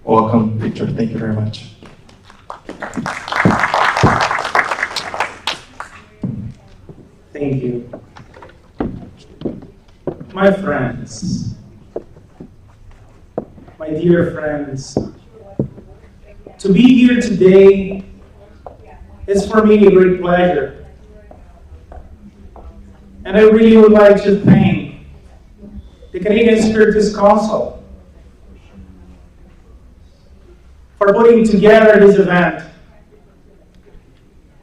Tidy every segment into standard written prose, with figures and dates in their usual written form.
Welcome, Victor. Thank you very much. Thank you. My friends, my dear friends, to be here today is for me a great pleasure. And I really would like to thank the Canadian Spiritist Council for putting together this event.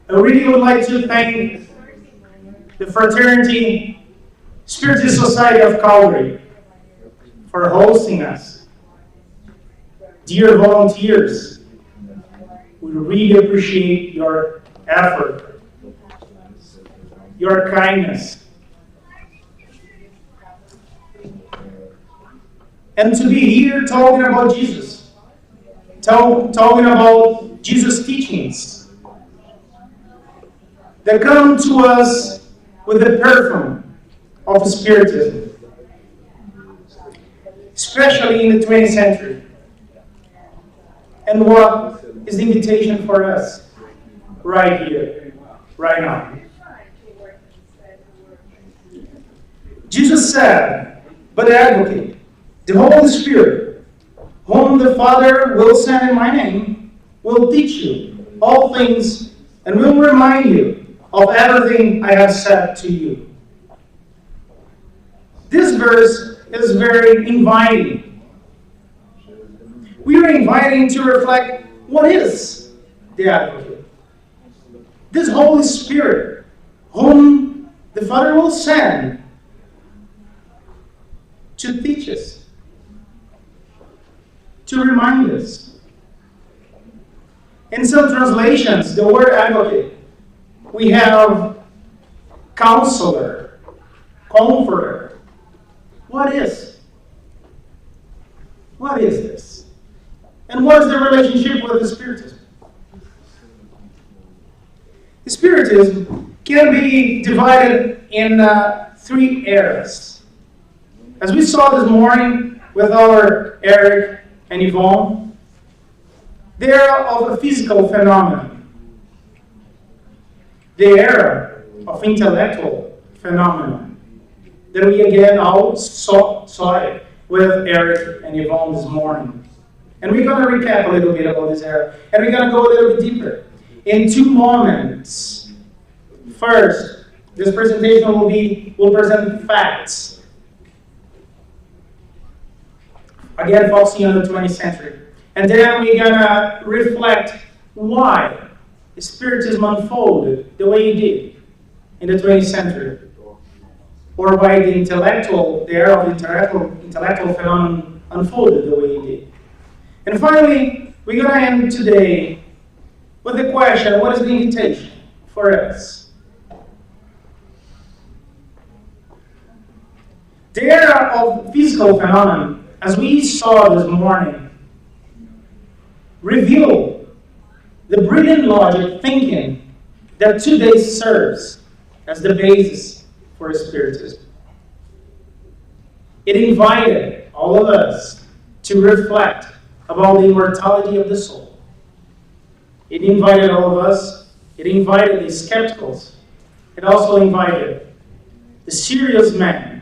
I really would like to thank the Fraternity Spiritist Society of Calgary for hosting us. Dear volunteers, we really appreciate your effort, your kindness. And to be here talking about Jesus, talking about Jesus' teachings that come to us with the perfume of Spiritism, especially in the 20th century. And what is the invitation for us right here, right now? Jesus said, "But the Advocate, the Holy Spirit, whom the Father will send in my name, will teach you all things and will remind you of everything I have said to you." This verse is very inviting. We are inviting to reflect what is the Advocate. This Holy Spirit, whom the Father will send to teach us, to remind us. In some translations, the word advocate, we have counselor, comforter. What is this? And what is the relationship with the Spiritism? The Spiritism can be divided in 3 eras. As we saw this morning with our Eric and Yvonne, the era of a physical phenomenon, the era of intellectual phenomenon, that we again all saw it with Eric and Yvonne this morning. And we're going to recap a little bit about this era. And we're going to go a little bit deeper in 2 moments. First, this presentation will present facts. Again, focusing on the 20th century. And then we're going to reflect why Spiritism unfolded the way it did in the 20th century. Or why the era of intellectual phenomenon unfolded the way it did. And finally, we're going to end today with the question, what is the invitation for us? The era of physical phenomenon, as we saw this morning, revealed the brilliant logic thinking that today serves as the basis for Spiritism. It invited all of us to reflect about the immortality of the soul. It invited all of us, it invited the skepticals, it also invited the serious men.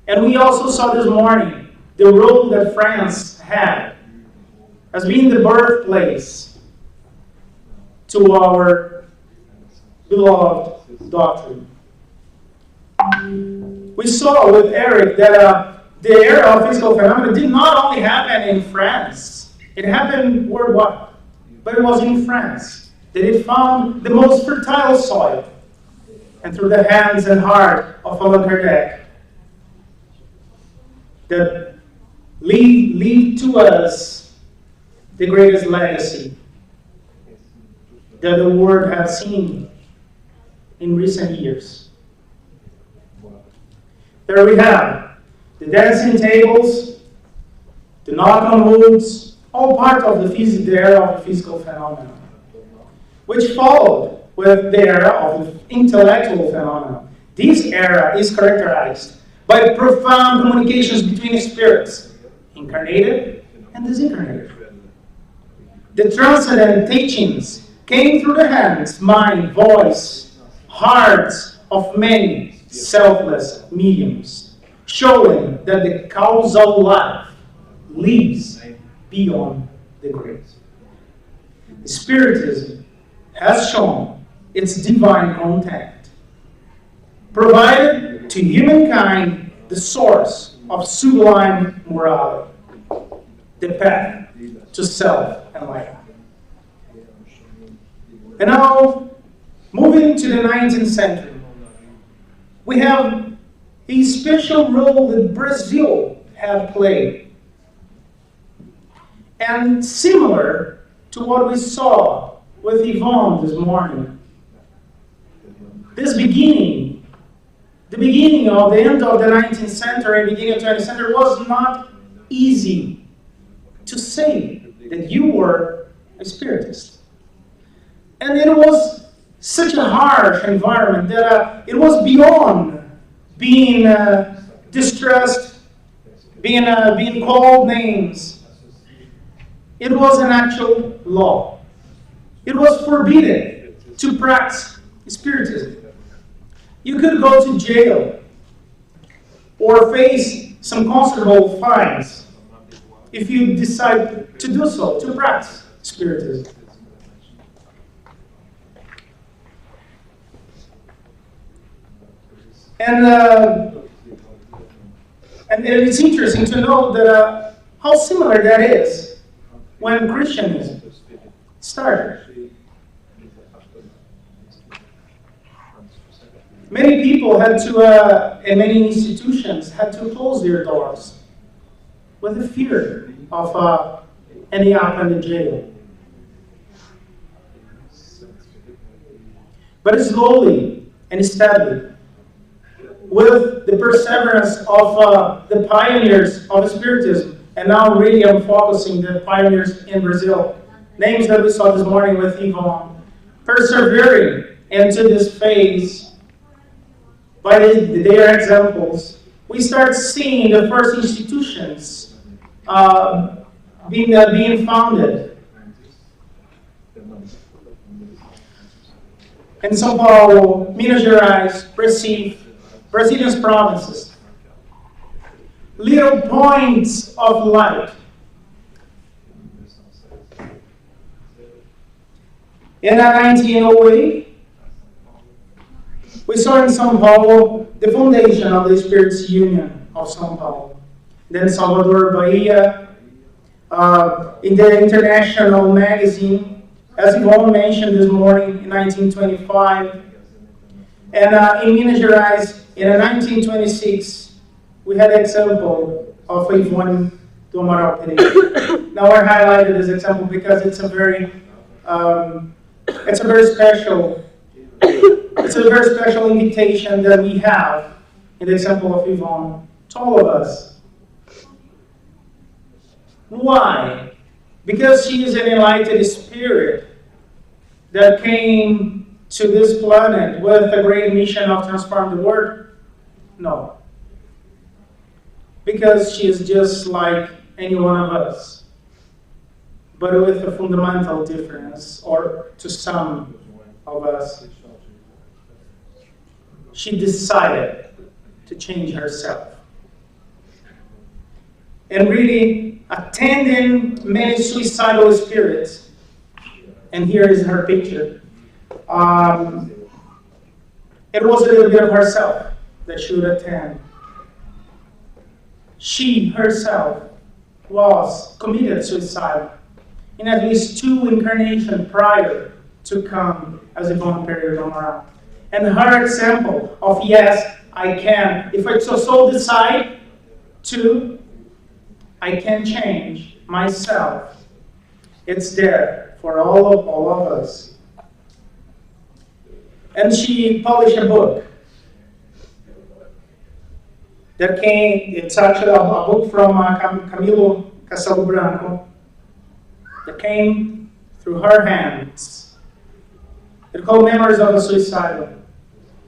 And we also saw this morning the role that France had as being the birthplace to our beloved doctrine. We saw with Eric that the era of physical phenomena did not only happen in France, it happened worldwide, but it was in France that it found the most fertile soil, and through the hands and heart of Kardec, that leave to us the greatest legacy that the world has seen in recent years. There we have the dancing tables, the knock on woods, all part of the era of the physical phenomenon, which followed with the era of the intellectual phenomenon. This era is characterized by profound communications between spirits, incarnated and disincarnated. The transcendent teachings came through the hands, mind, voice, hearts of many selfless mediums, showing that the causal life lives beyond the grave. Spiritism has shown its divine contact, provided to humankind the source of sublime morality, the path to self-enlightenment. And now, moving to the 19th century, we have a special role that Brazil had played. And similar to what we saw with Yvonne this morning, this beginning, the beginning of the end of the 19th century and beginning of the 20th century was not easy to say that you were a spiritist. And it was such a harsh environment that it was beyond being distressed, being called names. It was an actual law. It was forbidden to practice spiritism. You could go to jail or face some considerable fines if you decide to do so, to practice spiritism. And it's interesting to know that how similar that is when Christianism started. Many people had to, and many institutions had to close their doors with the fear of ending up in the jail. But slowly and steadily, with the perseverance of the pioneers of Spiritism, and now really I'm focusing the pioneers in Brazil, names that we saw this morning with Yvonne, persevering into this phase by their examples, we start seeing the first institutions being founded. In São Paulo, Minas Gerais, Recife, Brazilian provinces. Little points of light. In 1908, we saw in São Paulo the foundation of the Spirits Union of São Paulo. Then Salvador Bahia, in the International magazine, as Yvonne mentioned this morning, in 1925. And in Minas Gerais, in 1926, we had an example of Yvonne do Amaral Pereira. Now I highlighted this example because it's a very special invitation that we have in the example of Yvonne to all of us. Why? Because she is an enlightened spirit that came to this planet with a great mission of transforming the world? No. Because she is just like any one of us, but with a fundamental difference, or to some of us. She decided to change herself. And really attending many suicidal spirits, and here is her picture. It was a little bit of herself that she would attend. She herself was committed suicide in at least 2 incarnations prior to come as a voluntary donor. And her example of, yes, I can, if I so decide to, I can change myself. It's there for all of us. And she published a book that came, it's actually a book from Camilo Castelo Branco, that came through her hands. It's called Memories of a Suicidal.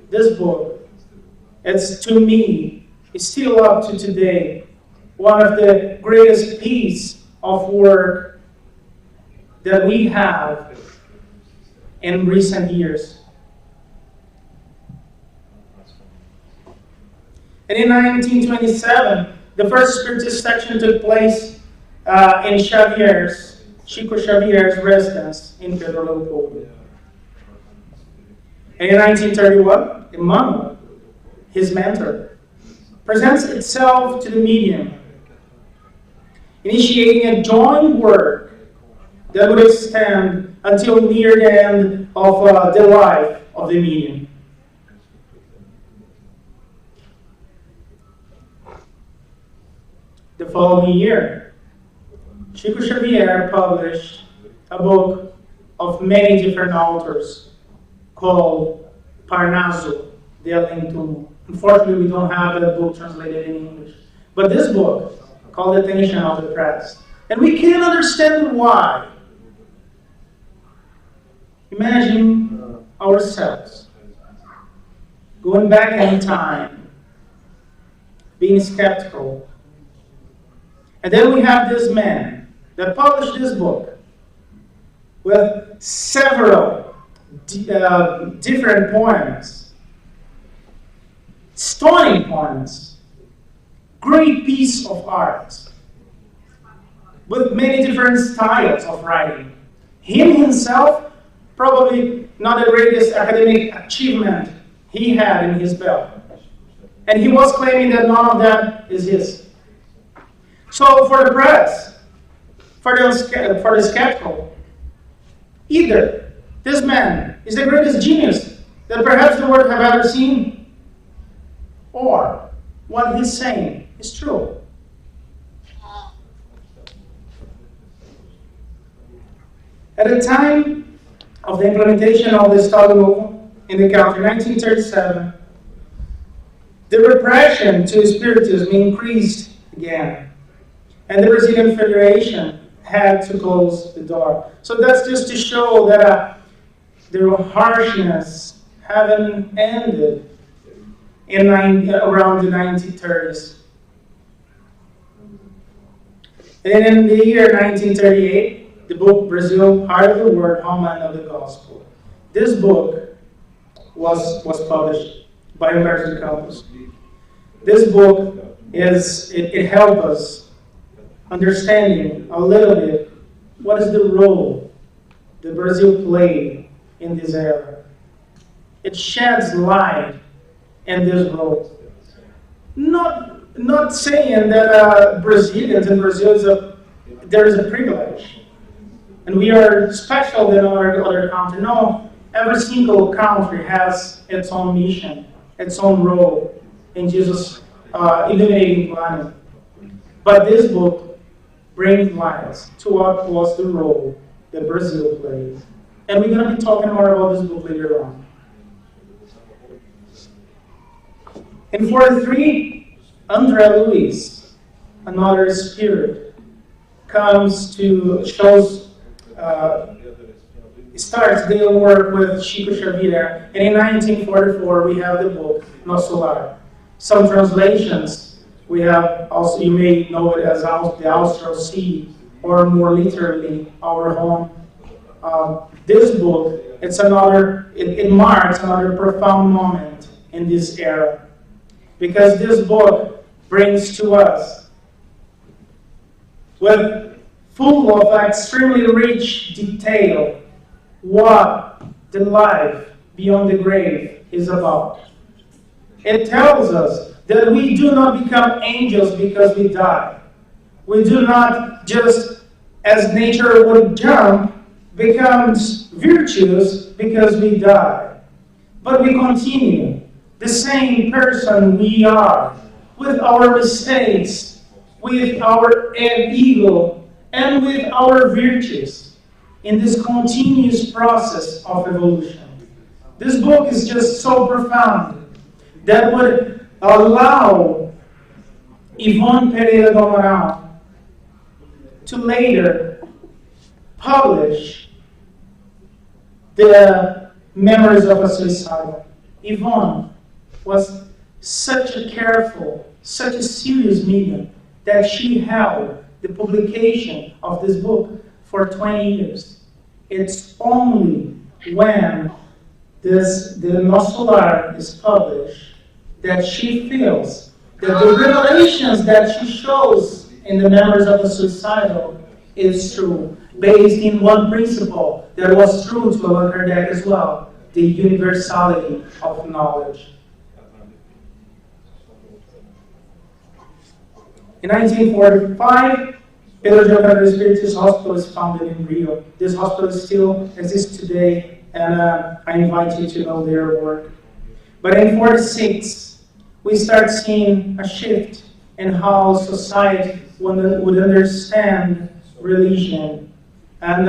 This book, it's to me is still up to today one of the greatest piece of work that we have in recent years. And in 1927, the first Spiritist section took place in Chico Xavier's residence in Pedro Leopoldo. And in 1931, Emmanuel, his mentor, presents itself to the medium, initiating a joint work that would extend until near the end of the life of the medium. The following year, Chico Xavier published a book of many different authors called Parnaso de Além Túmulo. Unfortunately, we don't have that book translated in English. But this book called the attention of the press. And we can understand why. Imagine ourselves going back in time, being skeptical. And then we have this man that published this book with several different poems, stunning poems, great piece of art, with many different styles of writing. Him himself, probably not the greatest academic achievement he had in his belt. And he was claiming that none of that is his. So for the press, for the skeptical, either this man is the greatest genius that perhaps the world have ever seen, or what he's saying is true. At the time of the implementation of the Estado Novo in the country, 1937, the repression to Spiritism increased again. And the Brazilian Federation had to close the door. So that's just to show that the harshness haven't ended in around the 1930s. And in the year 1938, the book Brazil, Heart of the Word, Homeland of the Gospel. This book was published by Humberto de Campos. This book it helped us understanding a little bit what is the role that Brazil played in this era. It sheds light in this role. Not saying that Brazilians in Brazil there is a privilege, and we are special than other countries. No, every single country has its own mission, its own role in Jesus' illuminating planet. But this book brings light to what was the role that Brazil played. And we're going to be talking more about this book later on. In 1943, André Luiz, another spirit, starts their work with Chico Xavier. And in 1944, we have the book Nosso Lar. Some translations, we have also, you may know it as the Austral Sea, or more literally, our home. This book, it marks another profound moment in this era. Because this book brings to us, full of extremely rich detail, what the life beyond the grave is about. It tells us that we do not become angels because we die. We do not just, as nature would jump, becomes virtuous because we die. But we continue the same person we are, with our mistakes, with our ego, and with our virtues, in this continuous process of evolution. This book is just so profound that would allow Ivone Pereira do Amaral to later publish the Memories of a Suicidal. Ivone was such a careful such a serious medium that she held the publication of this book for 20 years. It's only when the Nosso Lar is published that she feels that the revelations that she shows in the members of the suicidal is true, based in one principle that was true to Allan Kardec as well, the universality of knowledge. In 1945, Pedro de Alcântara Spiritist Hospital is founded in Rio. This hospital still exists today, and I invite you to know their work. But in 1946, we start seeing a shift in how society would understand religion, and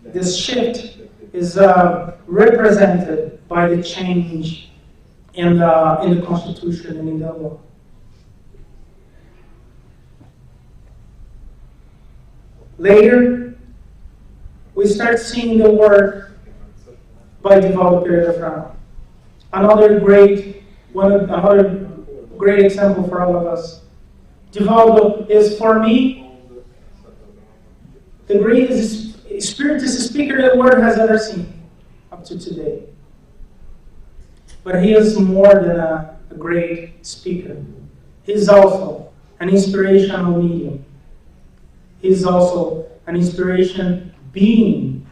this shift is represented by the change in the Constitution and in the law. Later, we start seeing the work by Divaldo Pereira Franco. Another great example for all of us. Divaldo is, for me, the greatest Spiritist speaker the world has ever seen up to today. But he is more than a great speaker. He's also an inspirational medium. He's also an inspiration being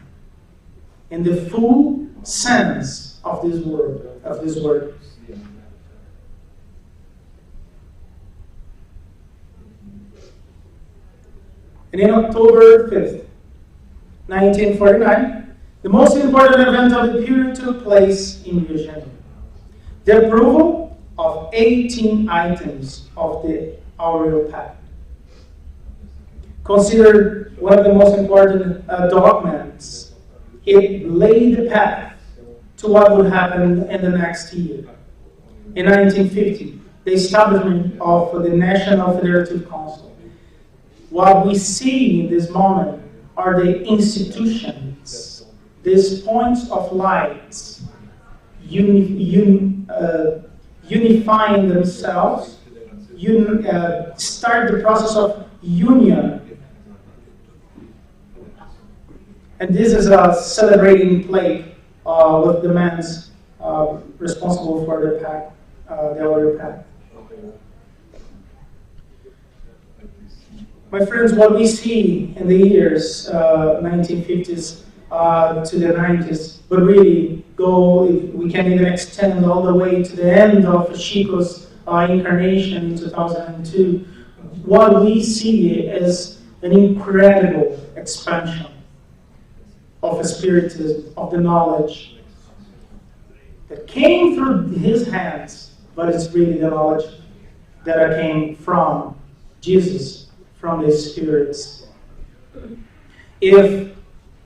in the full sense of this word. And in October 5th, 1949, the most important event of the period took place in Rio de Janeiro. The approval of 18 items of the Aureal Pact, considered one of the most important documents. It laid the path to what would happen in the next year. In 1950, the establishment of the National Federative Council. What we see in this moment are the institutions, these points of light, unifying themselves, start the process of union. And this is a celebrating plate with the men responsible for the pact, the Aureal Pact. My friends, what we see in the years 1950s to the 90s, but really we can even extend all the way to the end of Chico's incarnation in 2002. What we see is an incredible expansion of Spiritism, of the knowledge that came through his hands, but it's really the knowledge that came from Jesus, from the spirits. If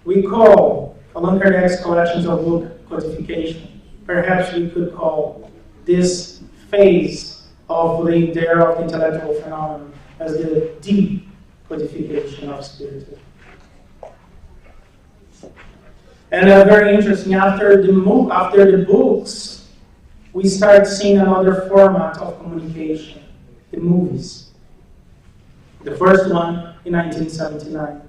we call Allan Kardec's collections of book codification, perhaps we could call this phase of the intellectual phenomenon as the deep codification of Spiritism. And very interesting, after the books, we start seeing another format of communication, the movies. The first one in 1979.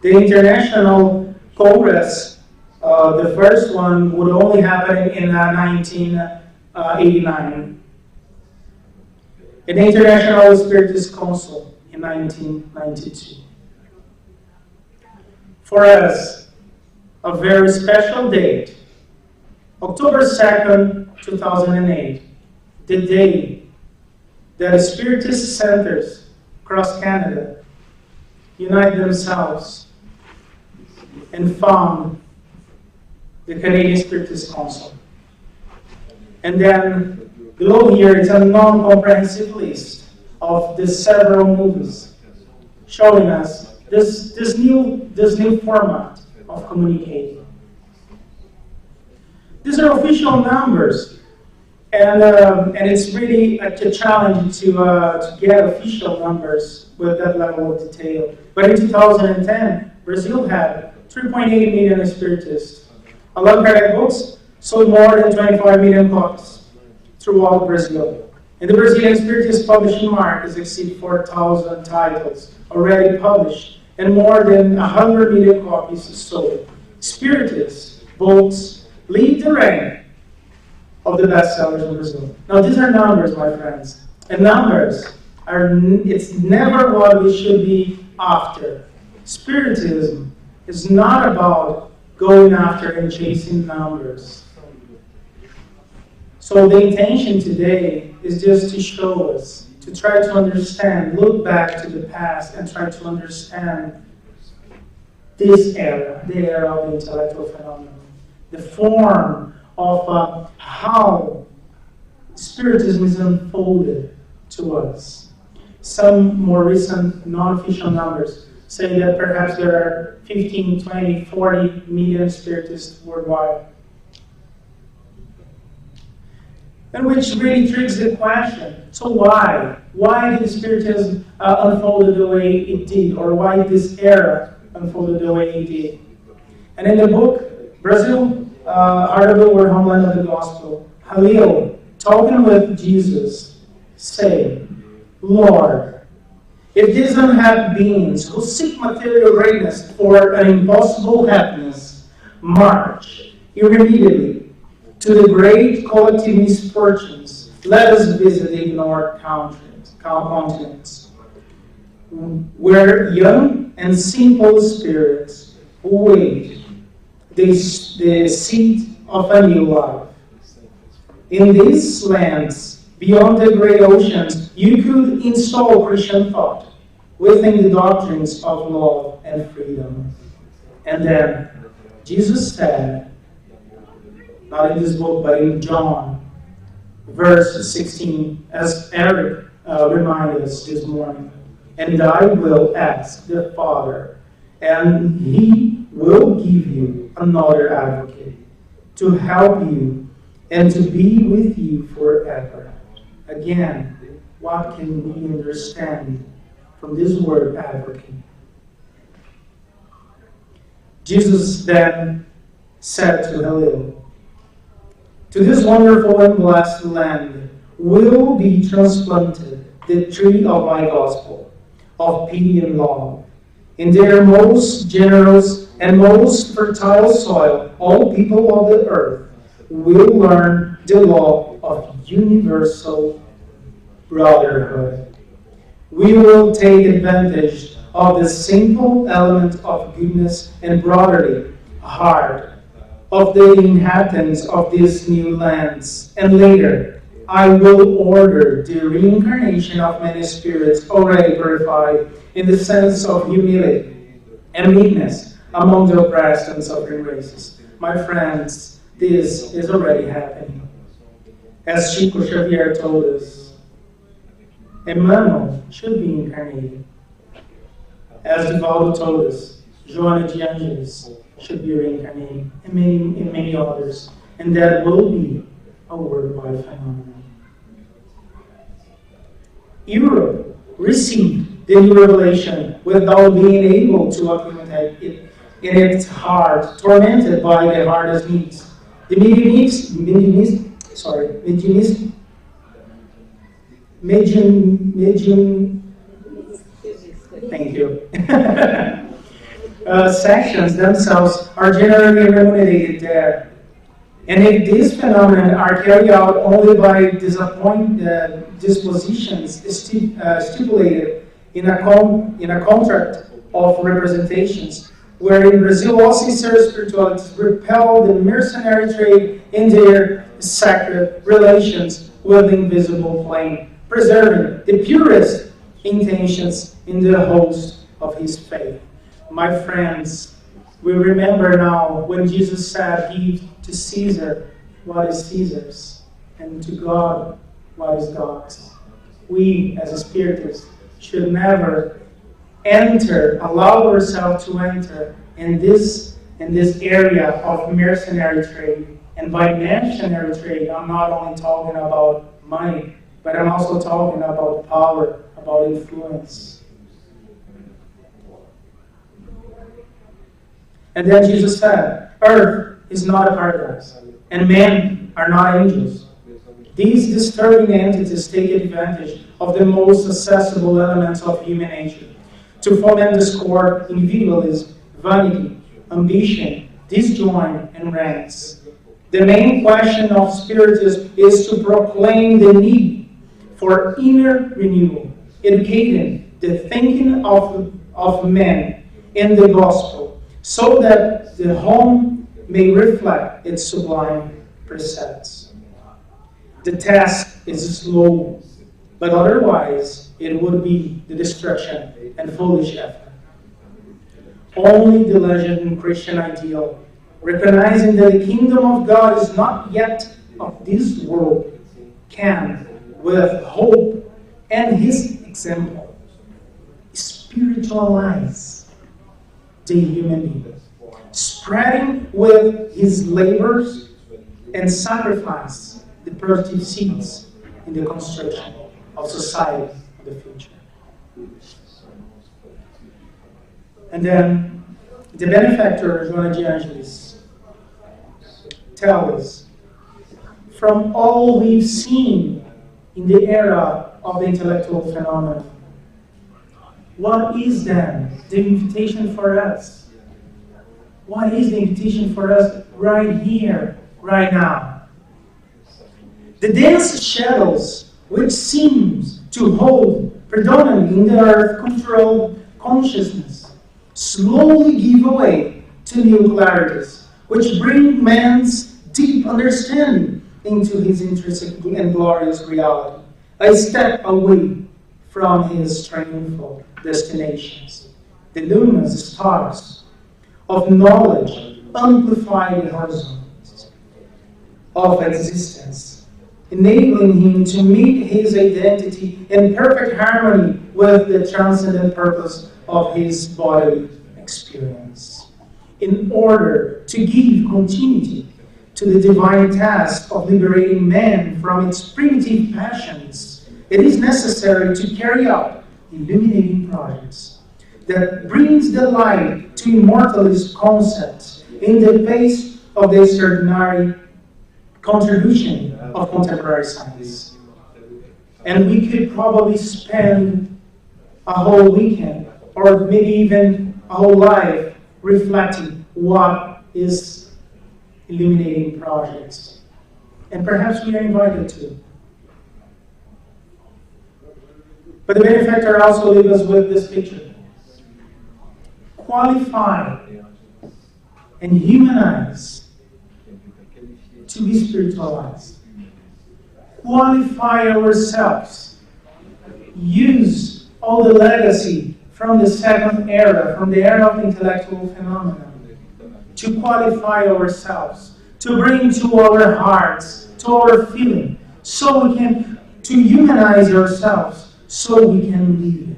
The International Congress, the first one would only happen in 1989. And the International Spiritist Council in 1992. For us, a very special date, October 2nd, 2008, the day that Spiritist centers across Canada unite themselves and found the Canadian Spiritist Council. And then below here is a non-comprehensive list of the several movies showing us this new format of communicating. These are official numbers, and it's really a challenge to get official numbers with that level of detail. But in 2010, Brazil had 3.8 million Spiritists. Allan Kardec books sold more than 25 million copies throughout Brazil. And the Brazilian Spiritist publishing market exceeds 4,000 titles already published and more than 100 million copies sold. Spiritists books lead the rank of the bestsellers in Brazil. Now these are numbers, my friends. And numbers it's never what we should be after. Spiritism is not about going after and chasing numbers. So the intention today is just to show us, to try to understand, look back to the past and try to understand this era, the era of the intellectual phenomenon, the form of how Spiritism is unfolded to us. Some more recent non-official numbers say that perhaps there are 15, 20, 40 million Spiritists worldwide. And which really triggers the question, so why? Why did Spiritism unfold the way it did? Or why did this era unfold the way it did? And in the book, Brazil, Art of the Word, Homeland of the Gospel, Halil, talking with Jesus, say, Lord, if these unhappy beings who seek material greatness for an impossible happiness march irremediably to the great collective misfortunes, let us visit the ignored continents, where young and simple spirits wait the seed of a new life. In these lands, beyond the great oceans, you could install Christian thought within the doctrines of love and freedom. And then Jesus said, not in this book, but in John, verse 16, as Eric reminded us this morning, and I will ask the Father, and He will give you another advocate to help you and to be with you forever. Again, what can we understand from this word advocate? Jesus then said to Halil, to this wonderful and blessed land will be transplanted the tree of my gospel, of pity and love. In their most generous and most fertile soil, all people of the earth will learn the law of universal brotherhood. We will take advantage of the simple element of goodness and brotherly heart of the inhabitants of these new lands. And later, I will order the reincarnation of many spirits already purified in the sense of humility and meekness among the oppressed and suffering races. My friends, this is already happening. As Chico Xavier told us, Emmanuel should be incarnated. As Divaldo told us, Joana de Angelis should be reincarnated, and many others. And that will be a worldwide phenomenon. Europe received the new revelation without being able to acclimate it in its heart, tormented by the hardest needs. The sections themselves are generally remunerated there. And if these phenomena are carried out only by dispositions stipulated in a contract of representations, where in Brazil all sincere spiritualists repel the mercenary trade in their sacred relations with the invisible plane, preserving the purest intentions in the host of his faith. My friends, we remember now when Jesus said, give to Caesar what is Caesar's, and to God what is God's. We, as spiritists, should never allow ourselves to enter in this area of mercenary trade. And by mercenary trade, I'm not only talking about money, but I'm also talking about power, about influence. And then Jesus said, earth is not a paradise, and men are not angels. These disturbing entities take advantage of the most accessible elements of human nature to foment discord, individualism, vanity, ambition, disjoint, and rants. The main question of Spiritism is to proclaim the need for inner renewal, educating the thinking of men in the gospel, so that the home may reflect its sublime precepts. The task is slow, but otherwise it would be the destruction and foolish effort. Only the legend Christian ideal, recognizing that the kingdom of God is not yet of this world, can, with hope and his example, spiritualize the human being, spreading with his labors and sacrifice the productive seeds in the construction of society of the future. And then the benefactor, Joana de Angelis, tells us, from all we've seen in the era of the intellectual phenomenon, what is then the invitation for us? What is the invitation for us right here, right now? The dense shadows which seems to hold predominantly in the earth cultural consciousness slowly give way to new clarities, which bring man's deep understanding into his intrinsic and glorious reality, a step away from his triumphal destinations. The luminous stars of knowledge amplify the horizons of existence, enabling him to meet his identity in perfect harmony with the transcendent purpose of his bodily experience. In order to give continuity to the divine task of liberating man from its primitive passions, it is necessary to carry out illuminating projects that brings the light to immortalist concepts in the face of the extraordinary contribution of contemporary science. And we could probably spend a whole weekend, or maybe even a whole life, reflecting what is illuminating projects. And perhaps we are invited to. But the benefactor also leaves us with this picture. Qualify and humanize to be spiritualized. Qualify ourselves. Use all the legacy from the second era, from the era of intellectual phenomena, to qualify ourselves, to bring to our hearts, to our feeling, so we can, to humanize ourselves, so we can live,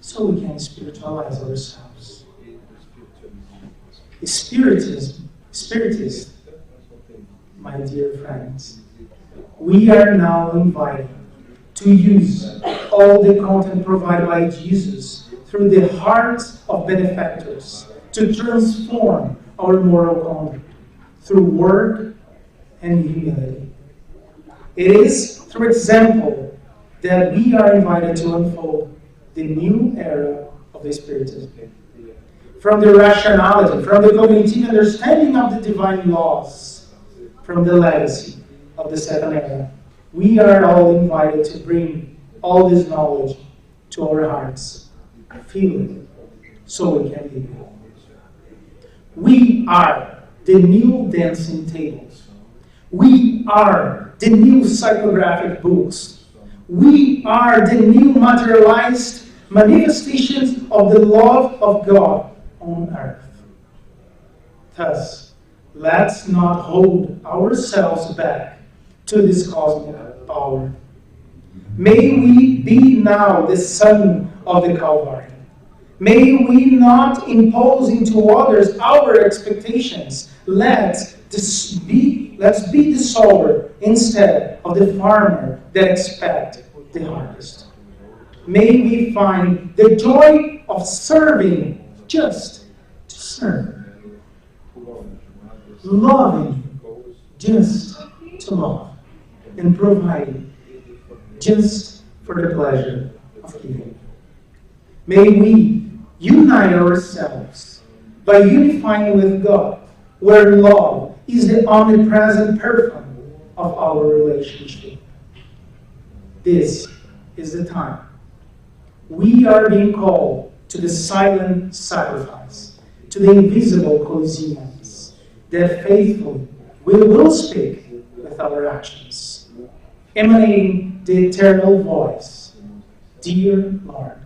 so we can spiritualize ourselves. Spiritism, my dear friends, we are now invited to use all the content provided by Jesus through the hearts of benefactors to transform our moral conduct through work and humility. It is through example that we are invited to unfold the new era of the Spiritism. From the rationality, from the cognitive understanding of the divine laws, from the legacy of the second era, we are all invited to bring all this knowledge to our hearts, feel it, so we can live it. We are the new dancing tables. We are the new psychographic books. We are the new materialized manifestations of the love of God on earth. Thus, let's not hold ourselves back to this cosmic power. May we be now the son of the Calvary. May we not impose into others our expectations. Let's be the sower instead of the farmer that expects the harvest. May we find the joy of serving just to serve. loving just to love, and providing just for the pleasure of giving. May we unite ourselves by unifying with God, where love is the omnipresent perfume of our relationship. This is the time. We are being called to the silent sacrifice, to the invisible coliseums, that faithfully we will speak with our actions, emanating the eternal voice. Dear Lord,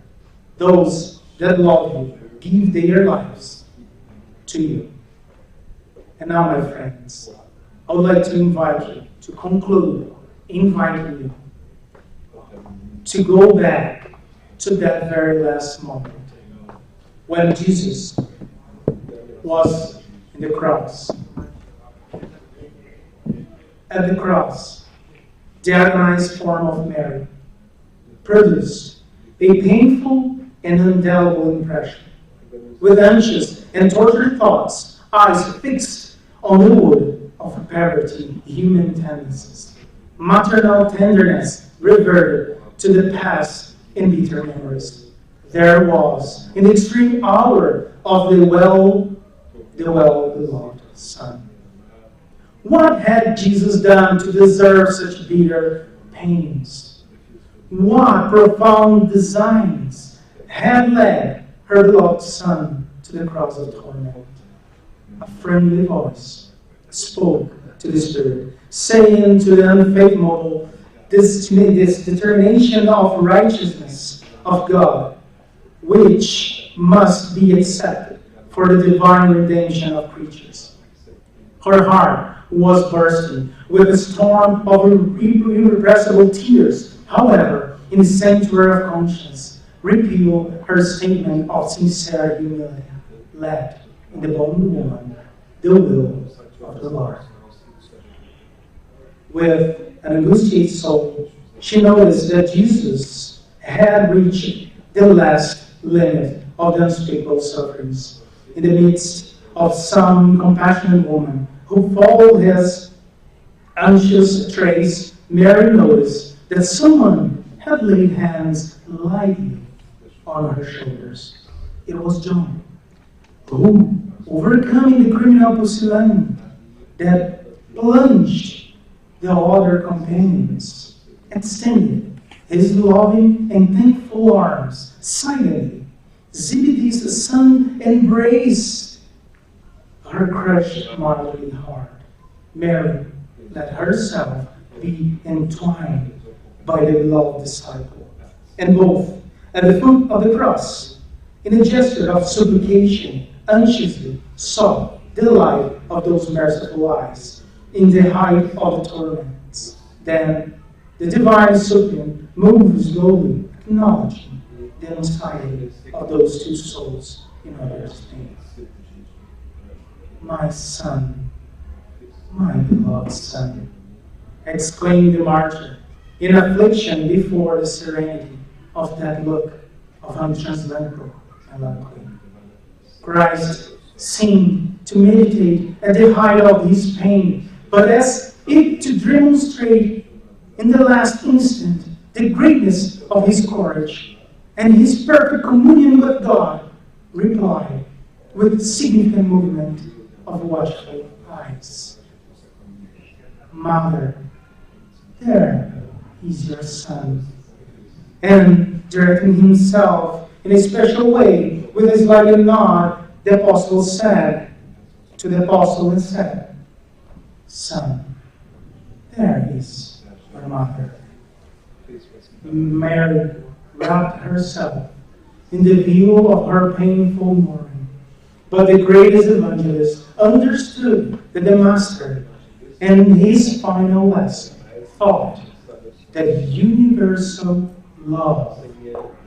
those that love you give their lives to you. And now, my friends, I would like to invite you to conclude inviting you to go back to that very last moment when Jesus was in the cross. At the cross, the agonized form of Mary produced a painful and indelible impression. With anxious and tortured thoughts, eyes fixed on the wood of poverty, human tendencies, maternal tenderness reverted to the past in bitter memories. There was, in the extreme hour of the well-beloved Son. What had Jesus done to deserve such bitter pains? What profound designs had led her beloved Son to the cross of torment? A friendly voice spoke to the Spirit, saying to the unfaithful mortal, this determination of righteousness of God, which must be accepted for the divine redemption of creatures. Her heart was bursting with a storm of irrepressible tears. However, in the sanctuary of conscience, repealed her statement of sincere humility. Let in the bone woman the will of the Lord. With an angustiated soul, she noticed that Jesus had reached the last limit of the unspeakable sufferings. In the midst of some compassionate woman who followed his anxious trace, Mary noticed that someone had laid hands lightly on her shoulders. It was John, who, overcoming the criminal pusillanimity that plunged the other companions, extended his loving and thankful arms silently. Zebedee's son embraced her crushed motherly heart. Mary let herself be entwined by the beloved disciple. And both, at the foot of the cross, in a gesture of supplication, anxiously sought the light of those merciful eyes in the height of the torments. Then the divine suppliant moved slowly, acknowledging the anxiety of those two souls in others' pain. My son, my beloved son, exclaimed the martyr in affliction before the serenity of that look of untranslatable melancholy. Christ seemed to meditate at the height of his pain, but as if to demonstrate in the last instant the greatness of his courage and his perfect communion with God, replied with significant movement of watchful eyes, Mother, there is your son. And directing himself in a special way with a slight nod, the apostle said to the apostle and said, Son, there is your mother. Mary wrapped herself in the view of her painful mourning. But the greatest evangelist understood that the Master, and his final lesson, thought that universal love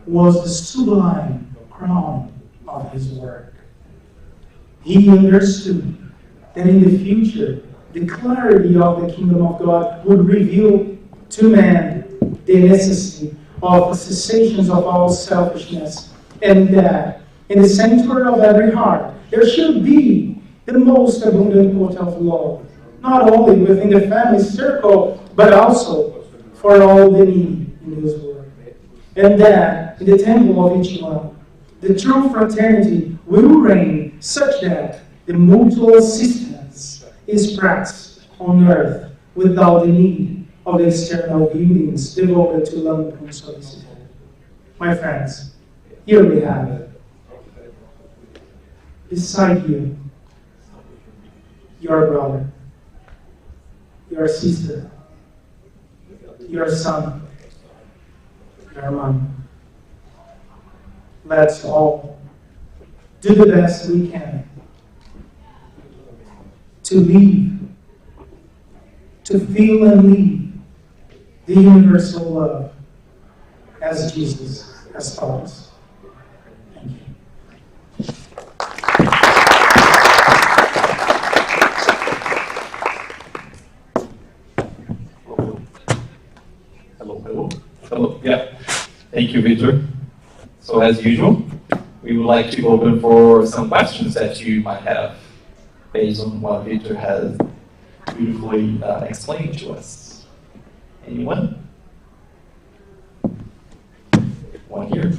was the sublime crown of his work. He understood that in the future, the clarity of the kingdom of God would reveal to man the necessity of the cessations of all selfishness, and that in the sanctuary of every heart there should be the most abundant quota of love, not only within the family circle, but also for all the needy in this world. And that, in the temple of each one, the true fraternity will reign such that the mutual assistance is practiced on earth without the need of external buildings devoted to lampoon solicitude. My friends, here we have it. Beside you, your brother, your sister, your son, your mom. Let's all do the best we can to live, to feel and live the universal love as Jesus has taught us. Thank you. Hello. Yeah. Thank you, Vitor. So as usual, we would like to open for some questions that you might have based on what Vitor has beautifully explained to us. Anyone? One here.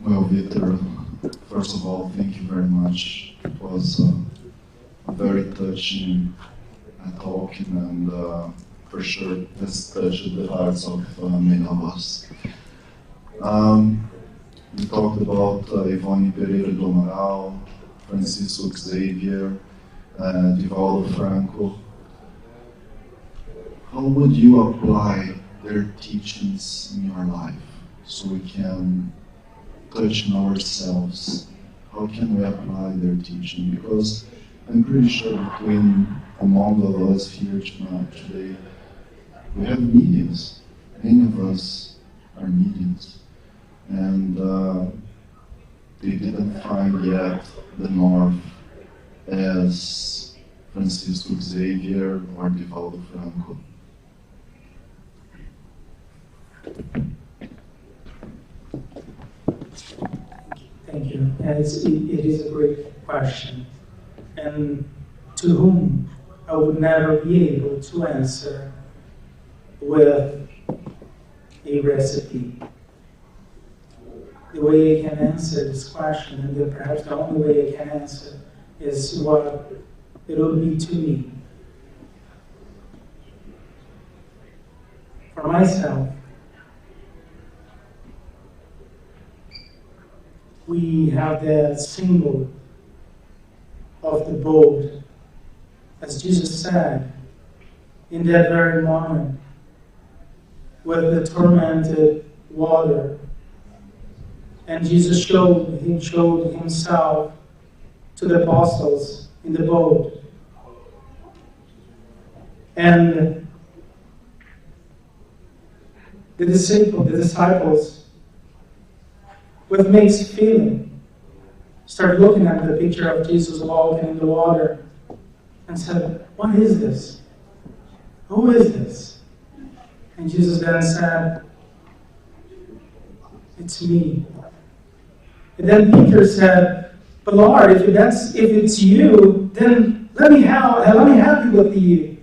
Well, Vitor, first of all, thank you very much. It was a very touching talking, and for sure this touched the hearts of many of us. We talked about Ivone Pereira do Amaral, Francisco Xavier, Divaldo Franco. How would you apply their teachings in your life so we can touch on ourselves? How can we apply their teaching? Because I'm pretty sure among of us here today, we have mediums. Many of us are mediums. And they didn't find yet the north as Francisco Xavier or Divaldo Franco. Thank you. And it is a great question. And to whom I would never be able to answer with a recipe. The way I can answer this question, and perhaps the only way I can answer, is what it will be to me. For myself, we have the symbol of the boat, as Jesus said, in that very moment, with the tormented water. And Jesus showed himself to the apostles in the boat. And the disciples, with mixed feeling, started looking at the picture of Jesus walking in the water and said, "What is this? Who is this?" And Jesus then said, "It's me." And then Peter said, "But Lord, if it's you, then let me have you with you."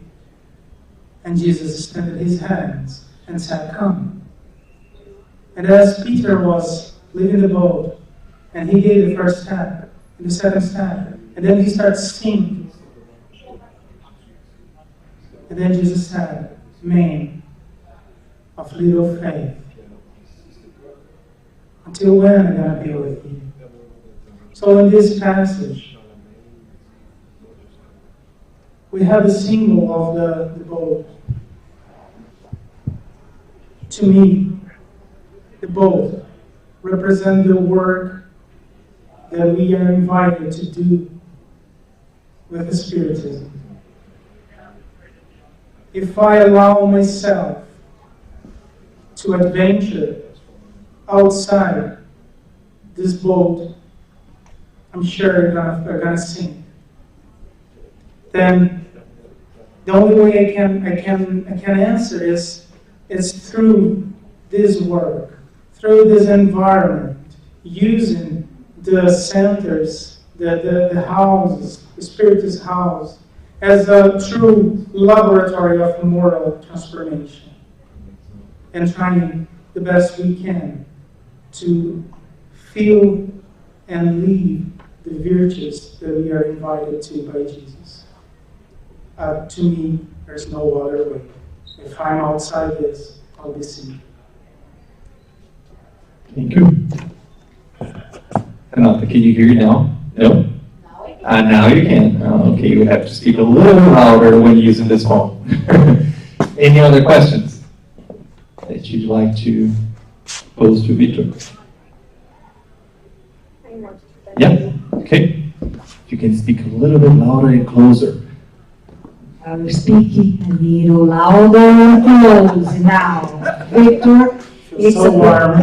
And Jesus extended his hands and said, "Come." And as Peter was leaving the boat, and he gave the first step, and the second step, and then he starts sinking. And then Jesus said, "Man of little faith, until when am I going to be with you?" So in this passage, we have a symbol of the boat. To me, the boat represents the work that we are invited to do with the Spiritism. If I allow myself to adventure outside this boat, I'm sure we're gonna sink. Then the only way I can answer is through this work, through this environment, using the centers, the houses, the Spiritist house, as a true laboratory of moral transformation, and trying the best we can to feel and live the virtues that we are invited to by Jesus. To me, there's no other way. If I'm outside this, I'll be seen. Thank you. Renata, can you hear you now? No? Now you can. Okay, you have to speak a little louder when using this phone. Any other questions that you'd like to pose to Vitor? Yeah, okay. If you can speak a little bit louder and closer. I will speak a little louder and close now. Vitor, It's so warm.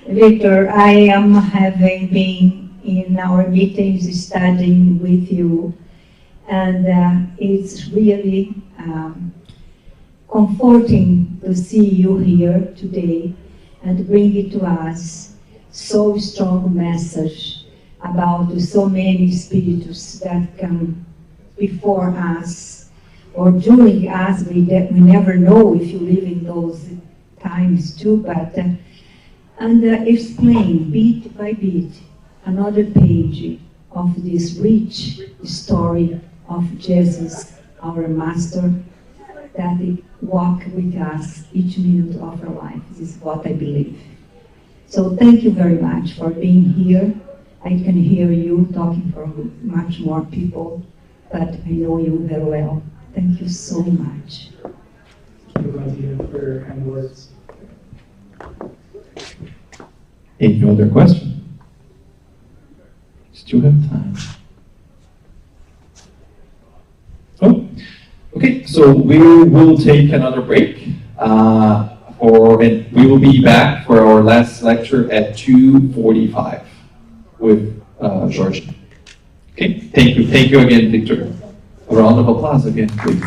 Vitor, I am having been in our meetings studying with you, and it's really comforting to see you here today and bring it to us so strong message about so many spiritus that come before us or during us. We never know if you live in those times too, but and explain bit by bit another page of this rich story of Jesus, our Master, that he walk with us each minute of our life. This is what I believe. So thank you very much for being here. I can hear you talking for much more people, but I know you very well. Thank you so much. Thank you, Nadia, for your kind words. Any other question? Still have time. Oh, okay. So we will take another break. And we will be back for our last lecture at 2:45 with George. Okay. Thank you. Thank you again, Victor. A round of applause again, please.